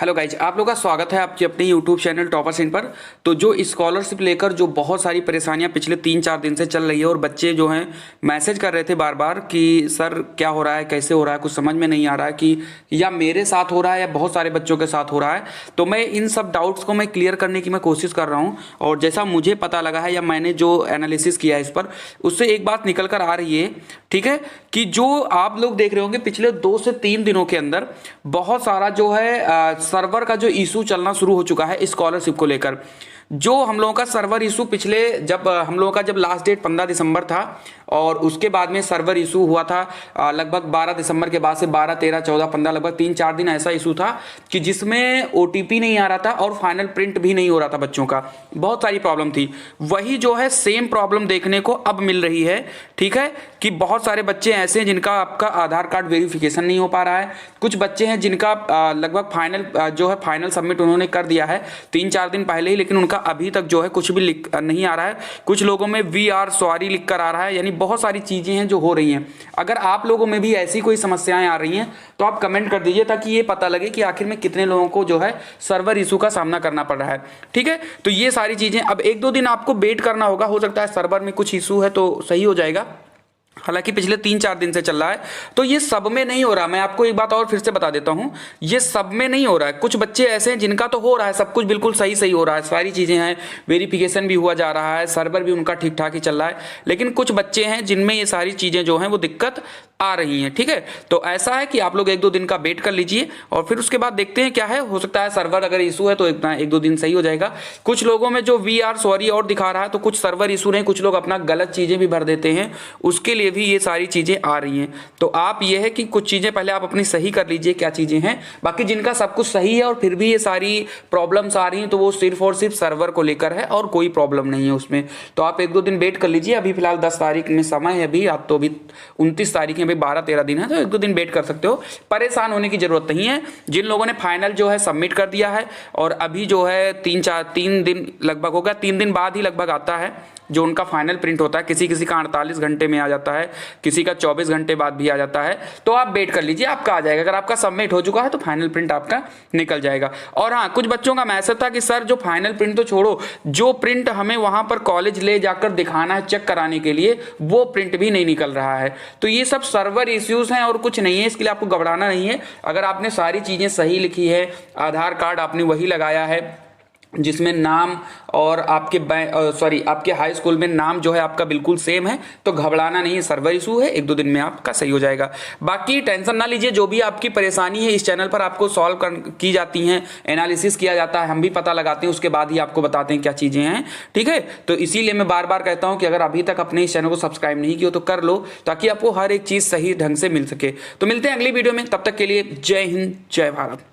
Hello guys, आप लोगों का स्वागत है आपके अपने यूट्यूब चैनल टॉपर सिंह पर। तो जो स्कॉलरशिप लेकर जो बहुत सारी परेशानियां पिछले 3-4 दिन से चल रही है और बच्चे जो हैं मैसेज कर रहे थे बार बार कि सर क्या हो रहा है, कैसे हो रहा है, कुछ समझ में नहीं आ रहा है कि या मेरे साथ हो रहा है या बहुत सारे बच्चों के साथ हो रहा है। तो मैं इन सब डाउट्स को मैं क्लियर करने की मैं कोशिश कर रहा हूँ और जैसा मुझे पता लगा है या मैंने जो एनालिसिस किया है इस पर, उससे एक बात निकल कर आ रही है, ठीक है, कि जो आप लोग देख रहे होंगे पिछले 2 से 3 दिनों के अंदर बहुत सारा जो है सर्वर का जो इशू चलना शुरू हो चुका है स्कॉलरशिप को लेकर। जो हम लोगों का सर्वर इशू पिछले जब हम लोगों का जब लास्ट डेट 15 दिसंबर था और उसके बाद में सर्वर इशू हुआ था लगभग 12 दिसंबर के बाद से 12, 13, 14, 15 लगभग 3-4 दिन ऐसा इशू था कि जिसमें ओटीपी नहीं आ रहा था और फाइनल प्रिंट भी नहीं हो रहा था बच्चों का। बहुत सारी प्रॉब्लम थी। वही जो है सेम प्रॉब्लम देखने को अब मिल रही है, ठीक है, कि बहुत सारे बच्चे ऐसे हैं जिनका आपका आधार कार्ड वेरिफिकेशन नहीं हो पा रहा है। कुछ बच्चे हैं जिनका लगभग फाइनल जो है फाइनल सबमिट उन्होंने कर दिया है 3-4 दिन पहले ही, लेकिन उनका अभी तक जो है कुछ भी लिख नहीं आ रहा है। कुछ लोगों में वी आर सॉरी लिख कर आ रहा है। यानी बहुत सारी चीजें हैं जो हो रही हैं। अगर आप लोगों में भी ऐसी कोई समस्याएं आ रही हैं तो आप कमेंट कर दीजिए ताकि ये पता लगे कि आखिर में कितने लोगों को जो है सर्वर इशू का सामना करना पड़ रहा है। ठीक है, तो ये सारी चीजें अब 1-2 दिन आपको वेट करना होगा। हो सकता है सर्वर में कुछ इशू है तो सही हो जाएगा। हालांकि पिछले 3-4 दिन से चल रहा है तो ये सब में नहीं हो रहा। मैं आपको एक बात और फिर से बता देता हूं, ये सब में नहीं हो रहा है। कुछ बच्चे ऐसे हैं जिनका तो हो रहा है, सब कुछ बिल्कुल सही सही हो रहा है, सारी चीजें हैं, वेरिफिकेशन भी हुआ जा रहा है, सर्वर भी उनका ठीक ठाक ही चल रहा है। लेकिन कुछ बच्चे हैं जिनमें ये सारी चीजें जो हैं वो दिक्कत आ रही हैं। ठीक है, तो ऐसा है कि आप लोग 1-2 दिन का वेट कर लीजिए और फिर उसके बाद देखते हैं क्या है। हो सकता है सर्वर अगर इशू है तो 1-2 दिन सही हो जाएगा। कुछ लोगों में जो वी आर सॉरी और दिखा रहा है तो कुछ सर्वर इशू नहीं, कुछ लोग अपना गलत चीजें भी भर देते हैं, उसके लिए भी ये सारी चीजें आ रही हैं। तो आप ये है कि कुछ चीजें पहले आप अपनी सही कर लीजिए क्या चीजें हैं। बाकी जिनका सब कुछ सही है और फिर भी ये सारी प्रॉब्लम्स आ रही हैं तो वो सिर्फ और सिर्फ सर्वर को लेकर है और कोई प्रॉब्लम नहीं है उसमें। तो आप 1-2 दिन वेट कर लीजिए। अभी फिलहाल 10 तारीख में समय है, अभी आप तो अभी 29 तारीख है, अभी 12-13 दिन है, तो 1-2 दिन वेट कर सकते हो। परेशान होने की जरूरत नहीं है। जिन लोगों ने फाइनल जो है सबमिट कर दिया है और अभी जो है 3 दिन लगभग होगा, 3 दिन बाद ही लगभग आता है जो उनका फाइनल प्रिंट होता है। किसी किसी का 48 घंटे में आ जाता है, किसी का 24 घंटे बाद भी आ जाता है। तो आप वेट कर लीजिए, आपका आ जाएगा। अगर आपका सबमिट हो चुका है तो फाइनल प्रिंट आपका निकल जाएगा। और हाँ, कुछ बच्चों का मैसेज था कि सर जो फाइनल प्रिंट तो छोड़ो, जो प्रिंट हमें वहां पर कॉलेज ले जाकर दिखाना है चेक कराने के लिए, वो प्रिंट भी नहीं निकल रहा है। तो ये सब सर्वर इश्यूज हैं और कुछ नहीं है, इसके लिए आपको घबराना नहीं है। अगर आपने सारी चीजें सही लिखी है, आधार कार्ड आपने वही लगाया है जिसमें नाम और आपके आपके हाई स्कूल में नाम जो है आपका बिल्कुल सेम है, तो घबराना नहीं है। सर्वर इशू है, 1-2 दिन में आपका सही हो जाएगा। बाकी टेंशन ना लीजिए, जो भी आपकी परेशानी है इस चैनल पर आपको सॉल्व की जाती हैं, एनालिसिस किया जाता है, हम भी पता लगाते हैं, उसके बाद ही आपको बताते हैं क्या चीज़ें हैं। ठीक है, तो इसीलिए मैं बार बार कहता हूँ कि अगर अभी तक अपने इस चैनल को सब्सक्राइब नहीं किया तो कर लो, ताकि आपको हर एक चीज़ सही ढंग से मिल सके। तो मिलते हैं अगली वीडियो में, तब तक के लिए जय हिंद, जय भारत।